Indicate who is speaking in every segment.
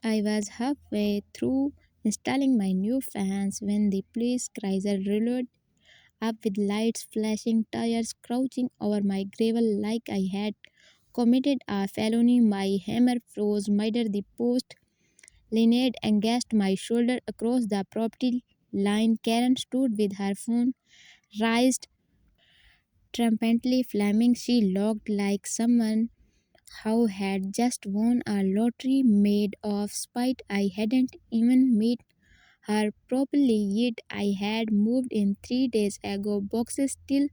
Speaker 1: I was halfway through installing my new fans when the police cruiser rolled up with lights flashing, tires crouching over my gravel like I had committed a felony. My hammer froze mid the post, leaned against my shoulder across the property line. Karen stood with her phone raised, triumphantly flaming. She looked like someone who had just won a lottery made of spite. I hadn't even met her properly yet. I had moved in 3 days ago, boxes still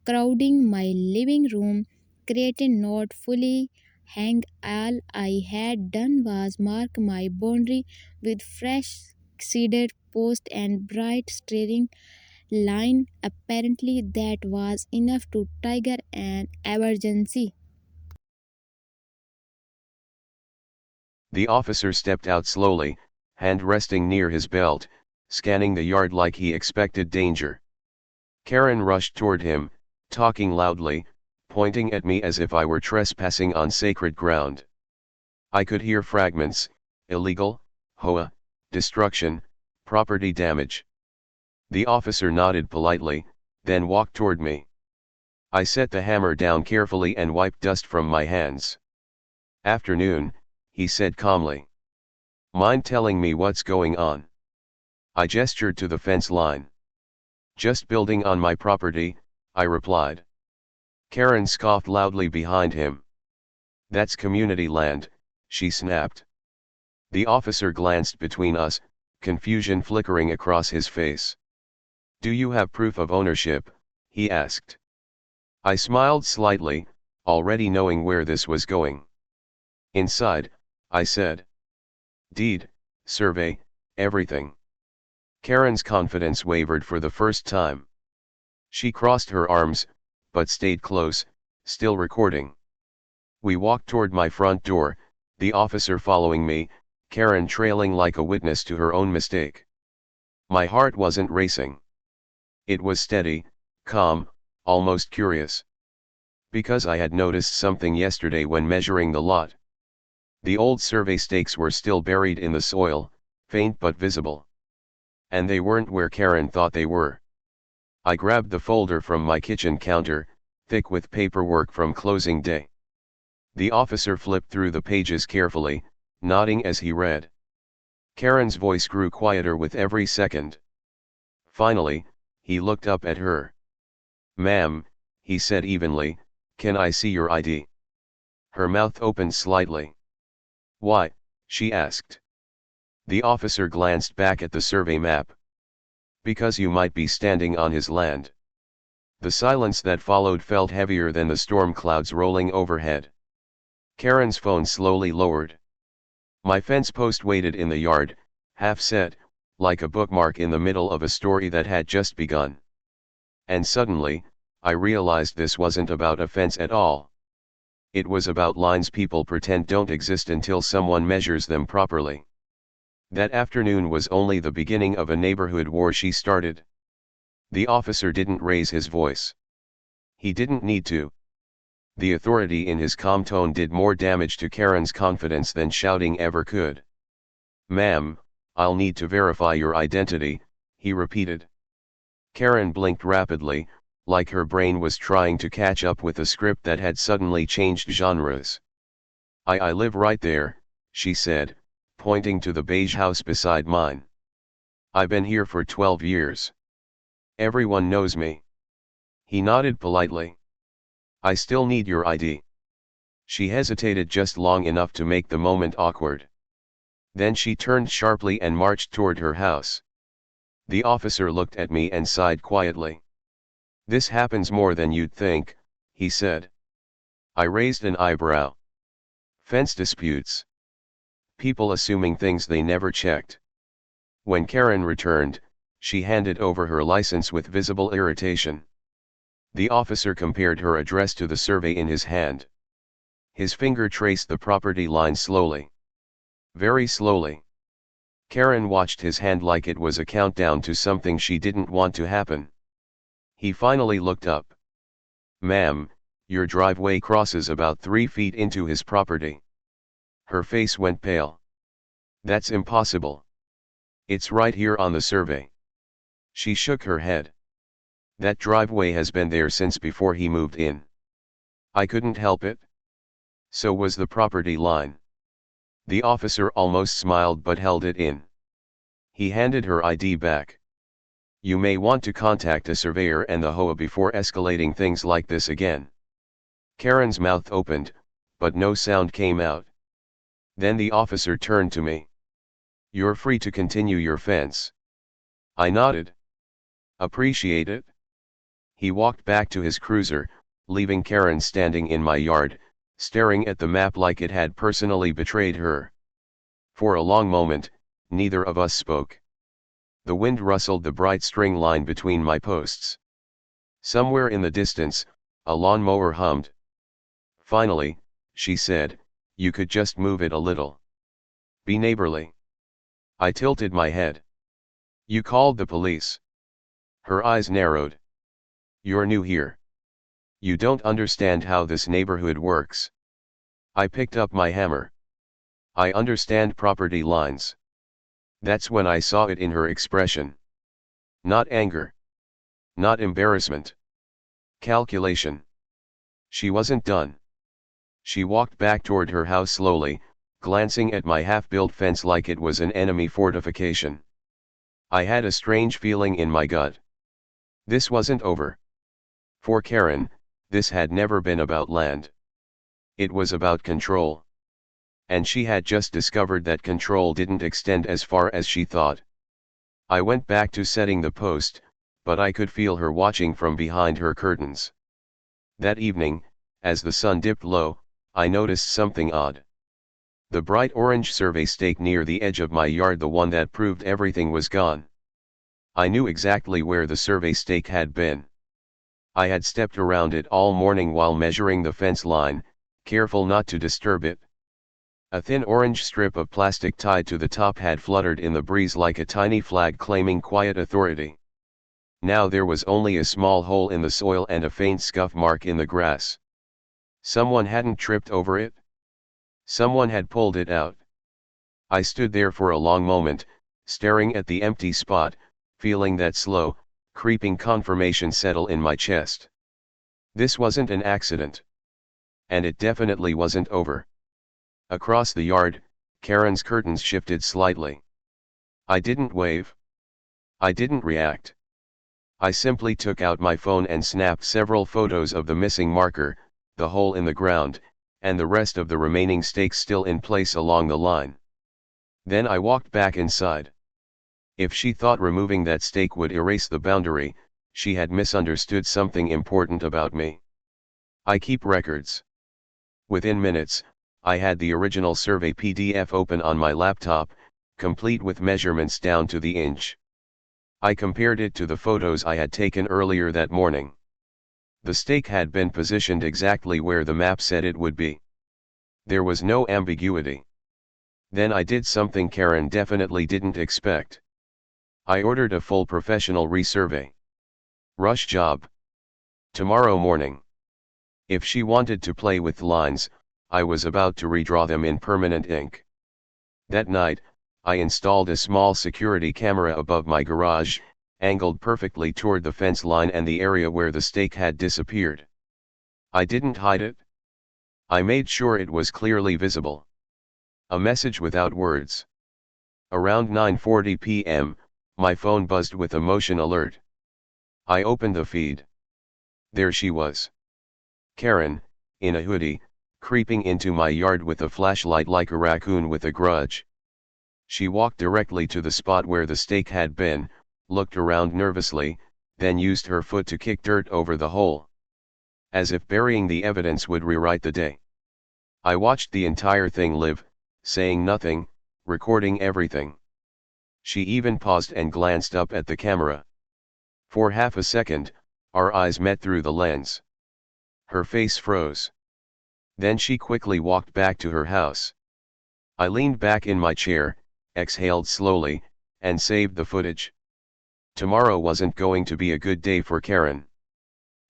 Speaker 1: crowding my living room, created not fully hang. All I had done was mark my boundary with fresh seeded post and bright steering line. Apparently, that was enough to trigger an emergency.
Speaker 2: The officer stepped out slowly, hand resting near his belt, scanning the yard like he expected danger. Karen rushed toward him, talking loudly, pointing at me as if I were trespassing on sacred ground. I could hear fragments: illegal, HOA, destruction, property damage. The officer nodded politely, then walked toward me. I set the hammer down carefully and wiped dust from my hands. "Afternoon," he said calmly. "Mind telling me what's going on?" I gestured to the fence line. "Just building on my property," I replied. Karen scoffed loudly behind him. "That's community land," she snapped. The officer glanced between us, confusion flickering across his face. "Do you have proof of ownership?" he asked. I smiled slightly, already knowing where this was going. "Inside," I said. "Deed, survey, everything." Karen's confidence wavered for the first time. She crossed her arms, but stayed close, still recording. We walked toward my front door, the officer following me, Karen trailing like a witness to her own mistake. My heart wasn't racing. It was steady, calm, almost curious. Because I had noticed something yesterday when measuring the lot. The old survey stakes were still buried in the soil, faint but visible. And they weren't where Karen thought they were. I grabbed the folder from my kitchen counter, thick with paperwork from closing day. The officer flipped through the pages carefully, nodding as he read. Karen's voice grew quieter with every second. Finally, he looked up at her. "Ma'am," he said evenly, "can I see your ID?" Her mouth opened slightly. "Why?" she asked. The officer glanced back at the survey map. "Because you might be standing on his land." The silence that followed felt heavier than the storm clouds rolling overhead. Karen's phone slowly lowered. My fence post waited in the yard, half set, like a bookmark in the middle of a story that had just begun. And suddenly, I realized this wasn't about a fence at all. It was about lines people pretend don't exist until someone measures them properly. That afternoon was only the beginning of a neighborhood war she started. The officer didn't raise his voice. He didn't need to. The authority in his calm tone did more damage to Karen's confidence than shouting ever could. "Ma'am, I'll need to verify your identity," he repeated. Karen blinked rapidly, like her brain was trying to catch up with a script that had suddenly changed genres. I live right there," she said, pointing to the beige house beside mine. "I've been here for 12 years. Everyone knows me." He nodded politely. "I still need your ID." She hesitated just long enough to make the moment awkward. Then she turned sharply and marched toward her house. The officer looked at me and sighed quietly. "This happens more than you'd think," he said. I raised an eyebrow. Fence disputes. People assuming things they never checked. When Karen returned, she handed over her license with visible irritation. The officer compared her address to the survey in his hand. His finger traced the property line slowly. Very slowly. Karen watched his hand like it was a countdown to something she didn't want to happen. He finally looked up. "Ma'am, your driveway crosses about 3 feet into his property." Her face went pale. That's impossible. It's right here on the survey. She shook her head. That driveway has been there since before he moved in. I couldn't help it. So was the property line. The officer almost smiled but held it in. He handed her ID back. You may want to contact a surveyor and the HOA before escalating things like this again. Karen's mouth opened, but no sound came out. Then the officer turned to me. You're free to continue your fence. I nodded. Appreciate it. He walked back to his cruiser, leaving Karen standing in my yard, staring at the map like it had personally betrayed her. For a long moment, neither of us spoke. The wind rustled the bright string line between my posts. Somewhere in the distance, a lawnmower hummed. Finally, she said, you could just move it a little. Be neighborly. I tilted my head. You called the police. Her eyes narrowed. You're new here. You don't understand how this neighborhood works. I picked up my hammer. I understand property lines. That's when I saw it in her expression. Not anger. Not embarrassment. Calculation. She wasn't done. She walked back toward her house slowly, glancing at my half-built fence like it was an enemy fortification. I had a strange feeling in my gut. This wasn't over. For Karen, this had never been about land. It was about control. And she had just discovered that control didn't extend as far as she thought. I went back to setting the post, but I could feel her watching from behind her curtains. That evening, as the sun dipped low, I noticed something odd. The bright orange survey stake near the edge of my yard, the one that proved everything was gone. I knew exactly where the survey stake had been. I had stepped around it all morning while measuring the fence line, careful not to disturb it. A thin orange strip of plastic tied to the top had fluttered in the breeze like a tiny flag claiming quiet authority. Now there was only a small hole in the soil and a faint scuff mark in the grass. Someone hadn't tripped over it. Someone had pulled it out. I stood there for a long moment, staring at the empty spot, feeling that slow, creeping confirmation settle in my chest. This wasn't an accident. And it definitely wasn't over. Across the yard, Karen's curtains shifted slightly. I didn't wave. I didn't react. I simply took out my phone and snapped several photos of the missing marker, the hole in the ground, and the rest of the remaining stakes still in place along the line. Then I walked back inside. If she thought removing that stake would erase the boundary, she had misunderstood something important about me. I keep records. Within minutes, I had the original survey PDF open on my laptop, complete with measurements down to the inch. I compared it to the photos I had taken earlier that morning. The stake had been positioned exactly where the map said it would be. There was no ambiguity. Then I did something Karen definitely didn't expect. I ordered a full professional resurvey. Rush job. Tomorrow morning. If she wanted to play with lines, I was about to redraw them in permanent ink. That night, I installed a small security camera above my garage, angled perfectly toward the fence line and the area where the stake had disappeared. I didn't hide it. I made sure it was clearly visible. A message without words. Around 9:40 p.m., my phone buzzed with a motion alert. I opened the feed. There she was. Karen, in a hoodie, creeping into my yard with a flashlight like a raccoon with a grudge. She walked directly to the spot where the stake had been, looked around nervously, then used her foot to kick dirt over the hole. As if burying the evidence would rewrite the day. I watched the entire thing live, saying nothing, recording everything. She even paused and glanced up at the camera. For half a second, our eyes met through the lens. Her face froze. Then she quickly walked back to her house. I leaned back in my chair, exhaled slowly, and saved the footage. Tomorrow wasn't going to be a good day for Karen.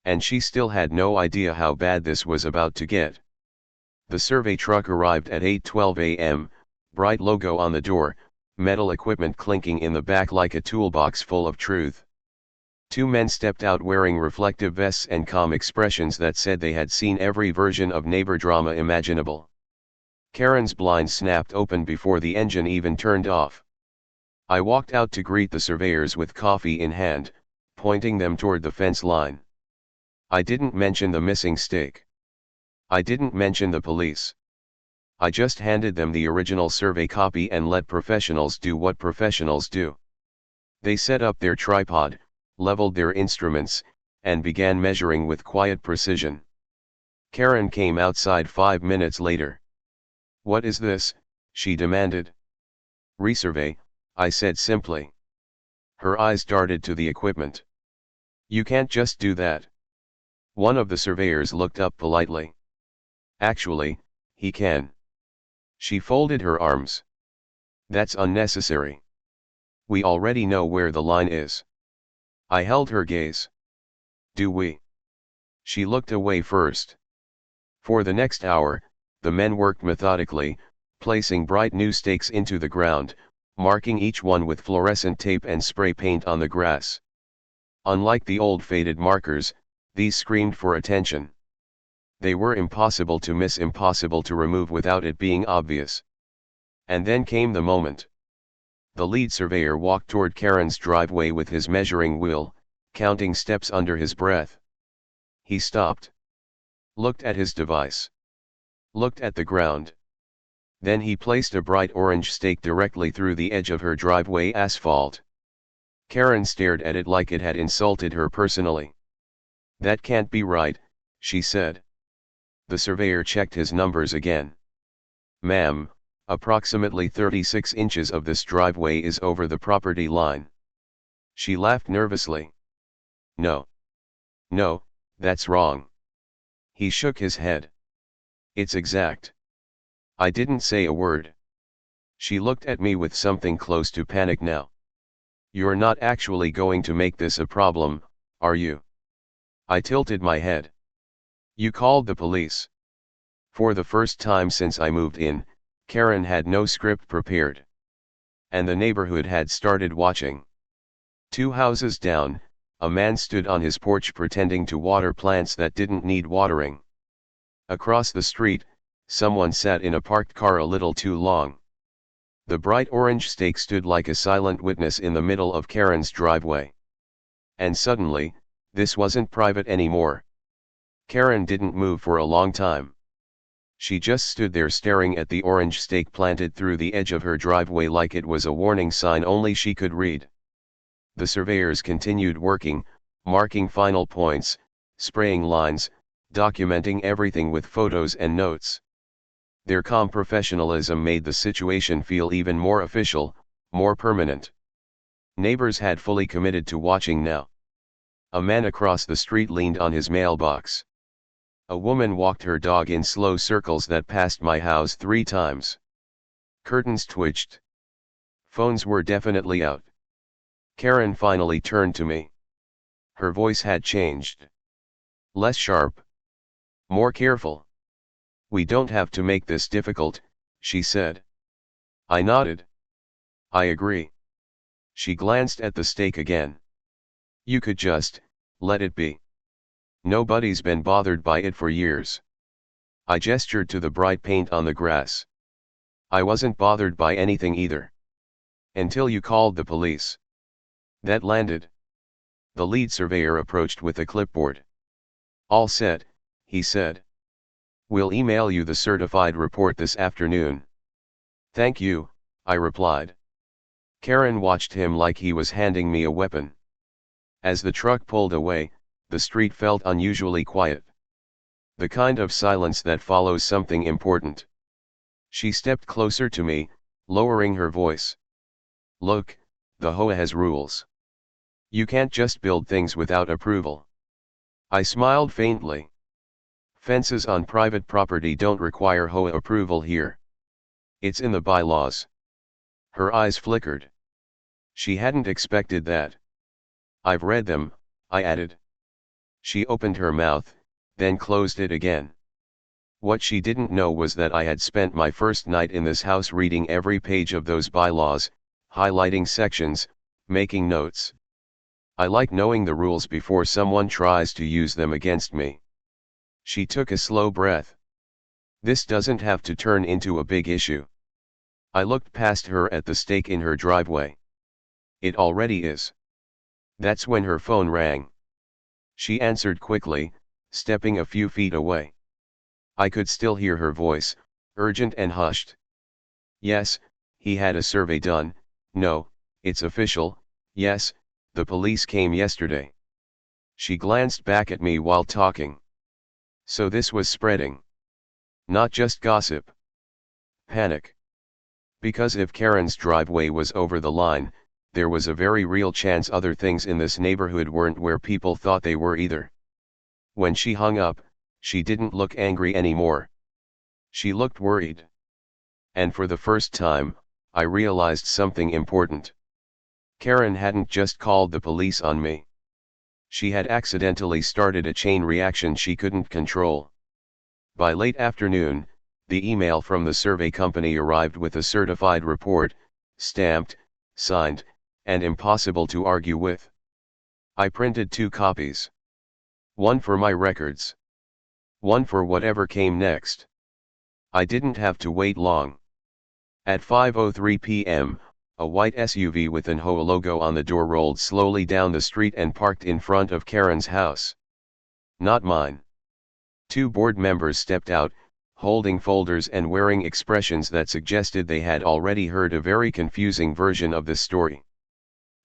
Speaker 2: And she still had no idea how bad this was about to get. The survey truck arrived at 8:12 a.m., bright logo on the door, metal equipment clinking in the back like a toolbox full of truth. Two men stepped out wearing reflective vests and calm expressions that said they had seen every version of neighbor drama imaginable. Karen's blinds snapped open before the engine even turned off. I walked out to greet the surveyors with coffee in hand, pointing them toward the fence line. I didn't mention the missing stake. I didn't mention the police. I just handed them the original survey copy and let professionals do what professionals do. They set up their tripod, leveled their instruments, and began measuring with quiet precision. Karen came outside 5 minutes later. "What is this?" she demanded. "Resurvey," I said simply. Her eyes darted to the equipment. "You can't just do that." One of the surveyors looked up politely. "Actually, he can." She folded her arms. "That's unnecessary. We already know where the line is." I held her gaze. "Do we?" She looked away first. For the next hour, the men worked methodically, placing bright new stakes into the ground, marking each one with fluorescent tape and spray paint on the grass. Unlike the old faded markers, these screamed for attention. They were impossible to miss, impossible to remove without it being obvious. And then came the moment. The lead surveyor walked toward Karen's driveway with his measuring wheel, counting steps under his breath. He stopped. Looked at his device. Looked at the ground. Then he placed a bright orange stake directly through the edge of her driveway asphalt. Karen stared at it like it had insulted her personally. "That can't be right," she said. The surveyor checked his numbers again. "Ma'am, approximately 36 inches of this driveway is over the property line." She laughed nervously. "No. No, that's wrong." He shook his head. "It's exact." I didn't say a word. She looked at me with something close to panic now. "You're not actually going to make this a problem, are you?" I tilted my head. "You called the police." For the first time since I moved in, Karen had no script prepared. And the neighborhood had started watching. 2 houses down, a man stood on his porch pretending to water plants that didn't need watering. Across the street, someone sat in a parked car a little too long. The bright orange stake stood like a silent witness in the middle of Karen's driveway. And suddenly, this wasn't private anymore. Karen didn't move for a long time. She just stood there staring at the orange stake planted through the edge of her driveway like it was a warning sign only she could read. The surveyors continued working, marking final points, spraying lines, documenting everything with photos and notes. Their calm professionalism made the situation feel even more official, more permanent. Neighbors had fully committed to watching now. A man across the street leaned on his mailbox. A woman walked her dog in slow circles that passed my house 3 times. Curtains twitched. Phones were definitely out. Karen finally turned to me. Her voice had changed. Less sharp. More careful. "We don't have to make this difficult," she said. I nodded. "I agree." She glanced at the stake again. "You could just let it be. Nobody's been bothered by it for years." I gestured to the bright paint on the grass. "I wasn't bothered by anything either. Until you called the police." That landed. The lead surveyor approached with a clipboard. "All set," he said. "We'll email you the certified report this afternoon." "Thank you," I replied. Karen watched him like he was handing me a weapon. As the truck pulled away, the street felt unusually quiet. The kind of silence that follows something important. She stepped closer to me, lowering her voice. "Look, the HOA has rules. You can't just build things without approval." I smiled faintly. "Fences on private property don't require HOA approval here. It's in the bylaws." Her eyes flickered. She hadn't expected that. "I've read them," I added. She opened her mouth, then closed it again. What she didn't know was that I had spent my first night in this house reading every page of those bylaws, highlighting sections, making notes. I like knowing the rules before someone tries to use them against me. She took a slow breath. This doesn't have to turn into a big issue. I looked past her at the stake in her driveway. It already is. That's when her phone rang. She answered quickly, stepping a few feet away. I could still hear her voice, urgent and hushed. Yes, he had a survey done. No, it's official. Yes, the police came yesterday. She glanced back at me while talking. So this was spreading. Not just gossip. Panic. Because if Karen's driveway was over the line, there was a very real chance other things in this neighborhood weren't where people thought they were either. When she hung up, she didn't look angry anymore. She looked worried. And for the first time, I realized something important. Karen hadn't just called the police on me. She had accidentally started a chain reaction she couldn't control. By late afternoon, the email from the survey company arrived with a certified report, stamped, signed, and impossible to argue with. I printed 2 copies. One for my records. One for whatever came next. I didn't have to wait long. At 5:03 p.m., a white SUV with an HOA logo on the door rolled slowly down the street and parked in front of Karen's house. Not mine. 2 board members stepped out, holding folders and wearing expressions that suggested they had already heard a very confusing version of this story.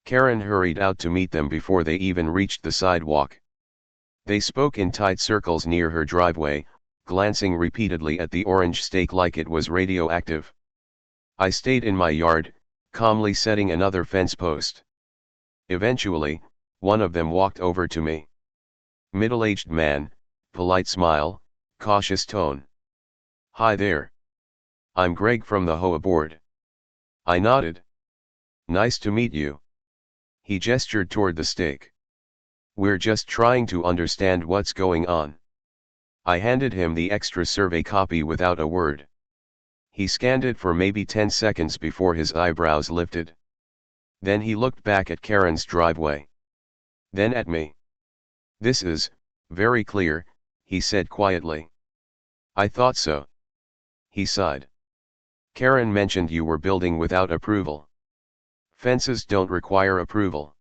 Speaker 2: Karen hurried out to meet them before they even reached the sidewalk. They spoke in tight circles near her driveway, glancing repeatedly at the orange stake like it was radioactive. I stayed in my yard, calmly setting another fence post. Eventually, one of them walked over to me. Middle-aged man, polite smile, cautious tone. "Hi there. I'm Greg from the HOA board." I nodded. "Nice to meet you." He gestured toward the stake. "We're just trying to understand what's going on." I handed him the extra survey copy without a word. He scanned it for maybe 10 seconds before his eyebrows lifted. Then he looked back at Karen's driveway. Then at me. "This is very clear," he said quietly. "I thought so." He sighed. "Karen mentioned you were building without approval." "Fences don't require approval."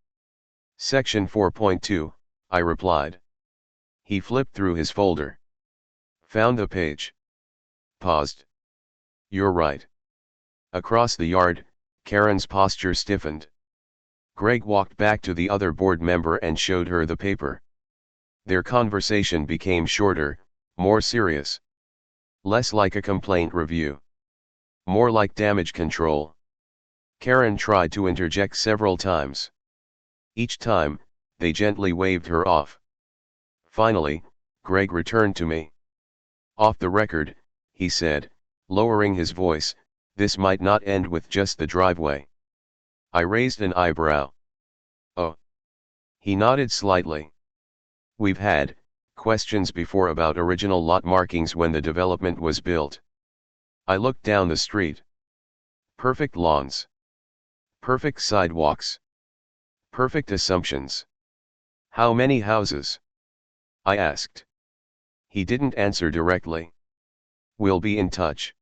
Speaker 2: Section 4.2, I replied. He flipped through his folder. Found the page. Paused. "You're right." Across the yard, Karen's posture stiffened. Greg walked back to the other board member and showed her the paper. Their conversation became shorter, more serious. Less like a complaint review. More like damage control. Karen tried to interject several times. Each time, they gently waved her off. Finally, Greg returned to me. "Off the record," he said, lowering his voice, "this might not end with just the driveway." I raised an eyebrow. "Oh." He nodded slightly. "We've had questions before about original lot markings when the development was built." I looked down the street. Perfect lawns. Perfect sidewalks. Perfect assumptions. "How many houses?" I asked. He didn't answer directly. "We'll be in touch."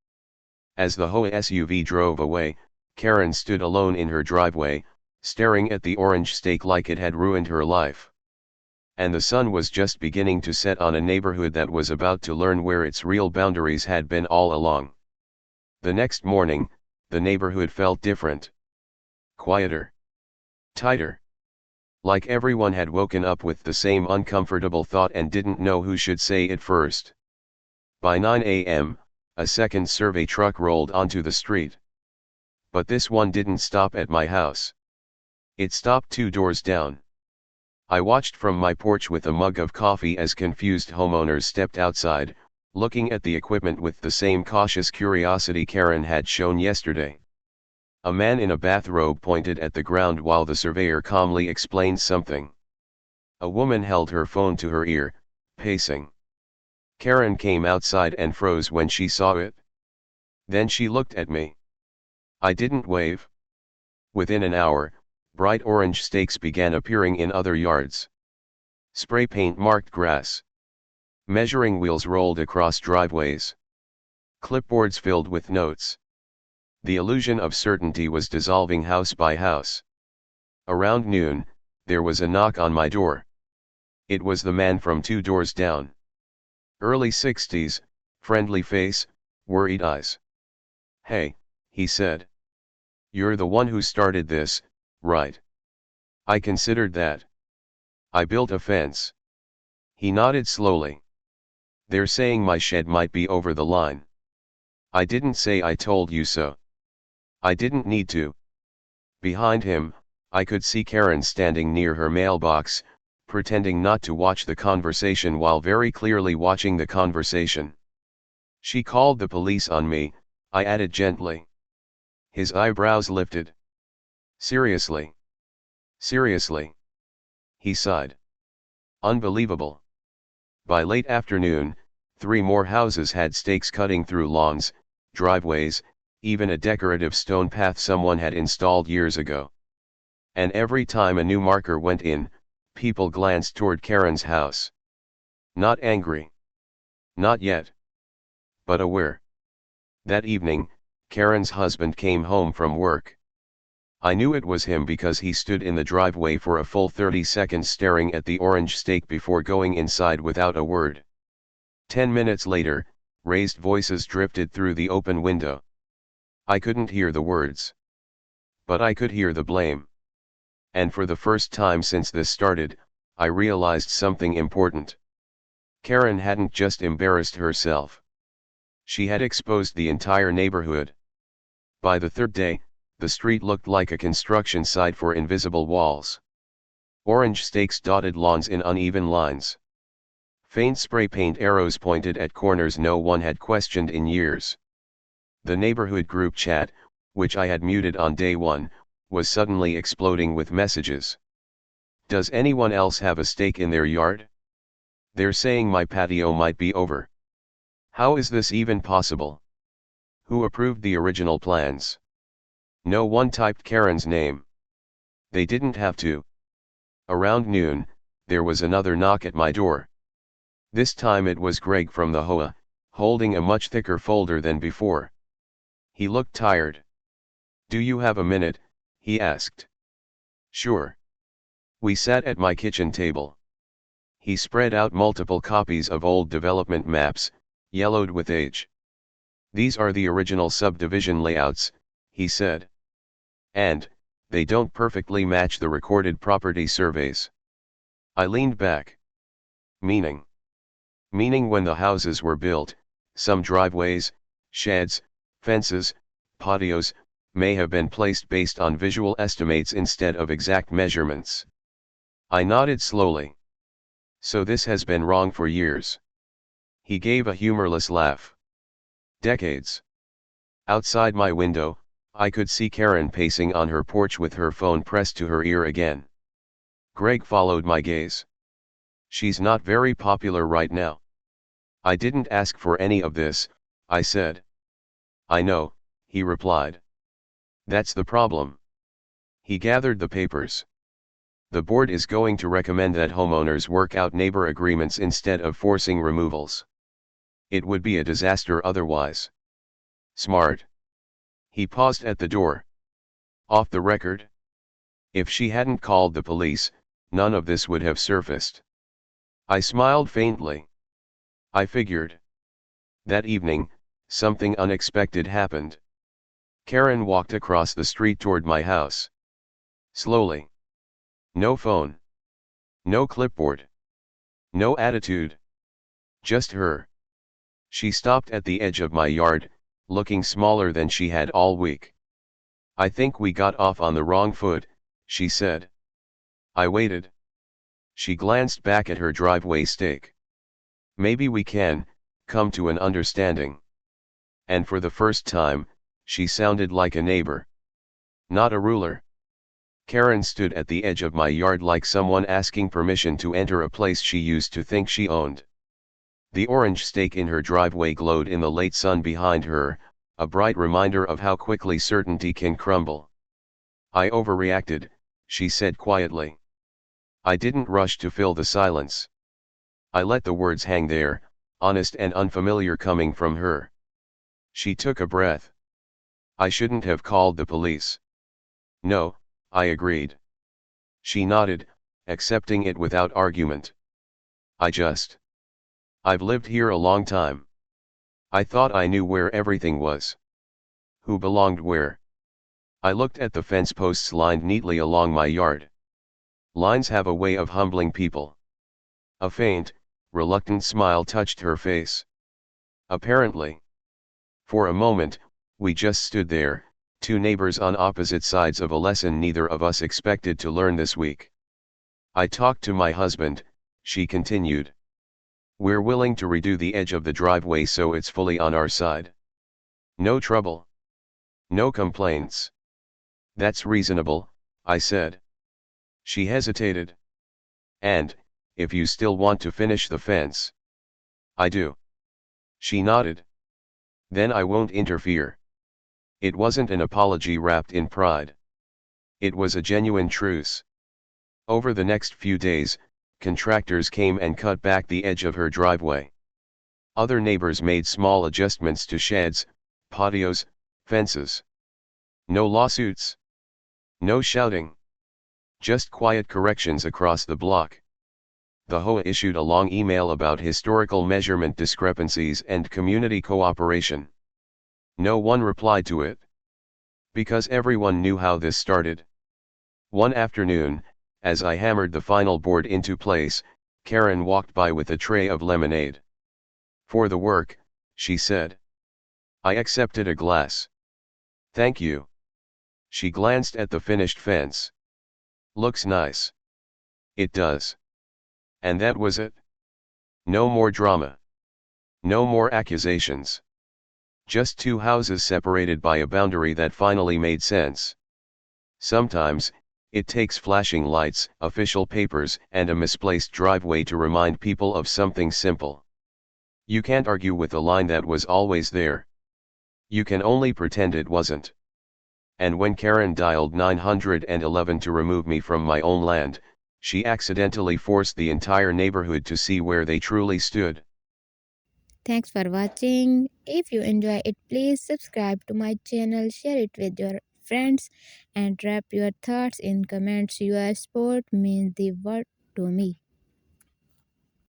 Speaker 2: As the HOA SUV drove away, Karen stood alone in her driveway, staring at the orange stake like it had ruined her life. And the sun was just beginning to set on a neighborhood that was about to learn where its real boundaries had been all along. The next morning, the neighborhood felt different. Quieter. Tighter. Like everyone had woken up with the same uncomfortable thought and didn't know who should say it first. By 9 a.m., a second survey truck rolled onto the street. But this one didn't stop at my house. It stopped 2 doors down. I watched from my porch with a mug of coffee as confused homeowners stepped outside, looking at the equipment with the same cautious curiosity Karen had shown yesterday. A man in a bathrobe pointed at the ground while the surveyor calmly explained something. A woman held her phone to her ear, pacing. Karen came outside and froze when she saw it. Then she looked at me. I didn't wave. Within an hour, bright orange stakes began appearing in other yards. Spray paint marked grass. Measuring wheels rolled across driveways. Clipboards filled with notes. The illusion of certainty was dissolving house by house. Around noon, there was a knock on my door. It was the man from 2 doors down. Early 60s, friendly face, worried eyes. "Hey," he said. "You're the one who started this, right?" I considered that. "I built a fence." He nodded slowly. "They're saying my shed might be over the line." "I didn't say I told you so." I didn't need to. Behind him, I could see Karen standing near her mailbox, pretending not to watch the conversation while very clearly watching the conversation. "She called the police on me," I added gently. His eyebrows lifted. "Seriously? Seriously?" He sighed. "Unbelievable." By late afternoon, 3 more houses had stakes cutting through lawns, driveways, even a decorative stone path someone had installed years ago. And every time a new marker went in, people glanced toward Karen's house. Not angry. Not yet. But aware. That evening, Karen's husband came home from work. I knew it was him because he stood in the driveway for a full 30 seconds staring at the orange stake before going inside without a word. 10 minutes later, raised voices drifted through the open window. I couldn't hear the words. But I could hear the blame. And for the first time since this started, I realized something important. Karen hadn't just embarrassed herself. She had exposed the entire neighborhood. By the 3rd day, the street looked like a construction site for invisible walls. Orange stakes dotted lawns in uneven lines. Faint spray paint arrows pointed at corners no one had questioned in years. The neighborhood group chat, which I had muted on day 1, was suddenly exploding with messages. "Does anyone else have a stake in their yard? They're saying my patio might be over. How is this even possible? Who approved the original plans?" No one typed Karen's name. They didn't have to. Around noon, there was another knock at my door. This time it was Greg from the HOA, holding a much thicker folder than before. He looked tired. "Do you have a minute?" he asked. "Sure." We sat at my kitchen table. He spread out multiple copies of old development maps, yellowed with age. "These are the original subdivision layouts," he said. "And, they don't perfectly match the recorded property surveys." I leaned back. "Meaning?" "Meaning when the houses were built, some driveways, sheds, fences, patios, may have been placed based on visual estimates instead of exact measurements." I nodded slowly. "So this has been wrong for years." He gave a humorless laugh. "Decades." Outside my window, I could see Karen pacing on her porch with her phone pressed to her ear again. Greg followed my gaze. "She's not very popular right now." "I didn't ask for any of this," I said. "I know," he replied. "That's the problem." He gathered the papers. "The board is going to recommend that homeowners work out neighbor agreements instead of forcing removals. It would be a disaster otherwise." "Smart." He paused at the door. "Off the record?" "If she hadn't called the police, none of this would have surfaced." I smiled faintly. I figured. That evening, something unexpected happened. Karen walked across the street toward my house. Slowly. No phone. No clipboard. No attitude. Just her. She stopped at the edge of my yard, looking smaller than she had all week. "I think we got off on the wrong foot," she said. I waited. She glanced back at her driveway stake. "Maybe we can come to an understanding." And for the first time, she sounded like a neighbor. Not a ruler. Karen stood at the edge of my yard like someone asking permission to enter a place she used to think she owned. The orange stake in her driveway glowed in the late sun behind her, a bright reminder of how quickly certainty can crumble. I overreacted, she said quietly. I didn't rush to fill the silence. I let the words hang there, honest and unfamiliar coming from her. She took a breath. I shouldn't have called the police. No, I agreed. She nodded, accepting it without argument. I just. I've lived here a long time. I thought I knew where everything was. Who belonged where? I looked at the fence posts lined neatly along my yard. Lines have a way of humbling people. A faint, reluctant smile touched her face. Apparently. For a moment, we just stood there, two neighbors on opposite sides of a lesson neither of us expected to learn this week. I talked to my husband, she continued. We're willing to redo the edge of the driveway so it's fully on our side. No trouble. No complaints. That's reasonable, I said. She hesitated. And, if you still want to finish the fence. I do. She nodded. Then I won't interfere. It wasn't an apology wrapped in pride. It was a genuine truce. Over the next few days, contractors came and cut back the edge of her driveway. Other neighbors made small adjustments to sheds, patios, fences. No lawsuits. No shouting. Just quiet corrections across the block. The HOA issued a long email about historical measurement discrepancies and community cooperation. No one replied to it. Because everyone knew how this started. One afternoon, as I hammered the final board into place, Karen walked by with a tray of lemonade. For the work, she said. I accepted a glass. Thank you. She glanced at the finished fence. Looks nice. It does. And that was it. No more drama. No more accusations. Just two houses separated by a boundary that finally made sense. Sometimes, it takes flashing lights, official papers, and a misplaced driveway to remind people of something simple. You can't argue with a line that was always there. You can only pretend it wasn't. And when Karen dialed 911 to remove me from my own land, she accidentally forced the entire neighborhood to see where they truly stood.
Speaker 1: Thanks for watching. If you enjoy it, please subscribe to my channel, share it with your friends, and drop your thoughts in comments. Your support means the world to me.